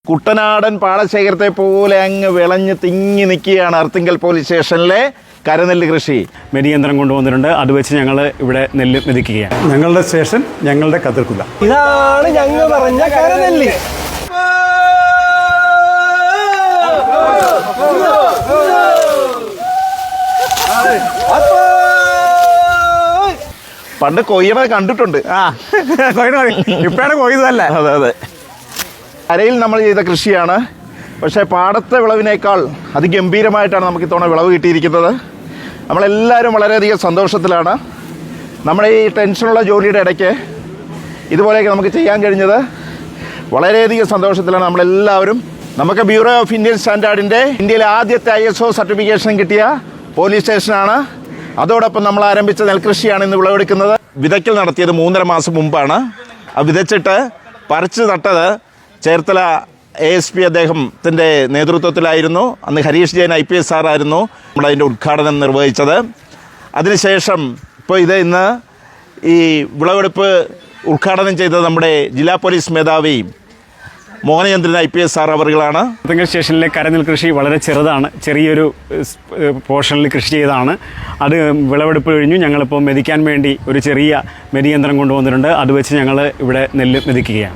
കുട്ടനാടൻ പാടശേഖരത്തെ പോലെ അങ്ങ് വിളഞ്ഞ് തിങ്ങി നിൽക്കുകയാണ് അർത്തിങ്കൽ പോലീസ് സ്റ്റേഷനിലെ കരനെല്ല് കൃഷി. മെതിയന്ത്രം കൊണ്ടുവന്നിട്ടുണ്ട്. അത് വെച്ച് ഞങ്ങൾ ഇവിടെ നെല്ല് മെതിക്കുകയാണ്. ഞങ്ങളുടെ സ്റ്റേഷൻ, ഞങ്ങളുടെ കതിർക്കുല. ഇതാണ് ഞങ്ങൾ പറഞ്ഞ കരനെല്ല്. പണ്ട് കൊയ്യണ കണ്ടിട്ടുണ്ട്. ഇപ്പോഴാണ് കൊയ്തല്ലേ? അതെ അതെ. കരയിൽ നമ്മൾ ചെയ്ത കൃഷിയാണ്. പക്ഷേ പാടത്തെ വിളവിനേക്കാൾ അതിഗംഭീരമായിട്ടാണ് നമുക്ക് ഇത്തവണ വിളവ് കിട്ടിയിരിക്കുന്നത്. നമ്മളെല്ലാവരും വളരെയധികം സന്തോഷത്തിലാണ്. നമ്മുടെ ഈ ടെൻഷനുള്ള ജോലിയുടെ ഇടയ്ക്ക് ഇതുപോലെയൊക്കെ നമുക്ക് ചെയ്യാൻ കഴിഞ്ഞത് വളരെയധികം സന്തോഷത്തിലാണ് നമ്മളെല്ലാവരും. നമുക്ക് ബ്യൂറോ ഓഫ് ഇന്ത്യൻ സ്റ്റാൻഡേർഡിൻ്റെ ഇന്ത്യയിലെ ആദ്യത്തെ ISO സർട്ടിഫിക്കേഷൻ കിട്ടിയ പോലീസ് സ്റ്റേഷനാണ്. അതോടൊപ്പം നമ്മൾ ആരംഭിച്ച നെൽകൃഷിയാണ് ഇന്ന് വിളവെടുക്കുന്നത്. വിതയ്ക്കൽ നടത്തിയത് 3.5 മാസം മുമ്പാണ്. വിതച്ചിട്ട് പറിച്ചു നട്ടത് ചേർത്തല ASP അദ്ദേഹത്തിൻ്റെ നേതൃത്വത്തിലായിരുന്നു. അന്ന് ഹരീഷ് ജെയിൻ IPS സാറായിരുന്നു നമ്മളതിൻ്റെ ഉദ്ഘാടനം നിർവഹിച്ചത്. അതിനുശേഷം ഇപ്പോൾ ഇന്ന് ഈ വിളവെടുപ്പ് ഉദ്ഘാടനം ചെയ്തത് നമ്മുടെ ജില്ലാ പോലീസ് മേധാവി മോഹനചന്ദ്രൻ IPS സാർ അവറുകളാണ്. അർത്തിങ്കൽ സ്റ്റേഷനിലെ കരനെൽ കൃഷി വളരെ ചെറുതാണ്. ചെറിയൊരു പോർഷനിൽ കൃഷി ചെയ്താണ്. അത് വിളവെടുപ്പ് കഴിഞ്ഞു. ഞങ്ങളിപ്പോൾ മെതിക്കാൻ വേണ്ടി ഒരു ചെറിയ മെതിയന്ത്രം കൊണ്ടുവന്നിട്ടുണ്ട്. അത് വെച്ച് ഞങ്ങൾ ഇവിടെ നെല്ല് മെതിക്കുകയാണ്.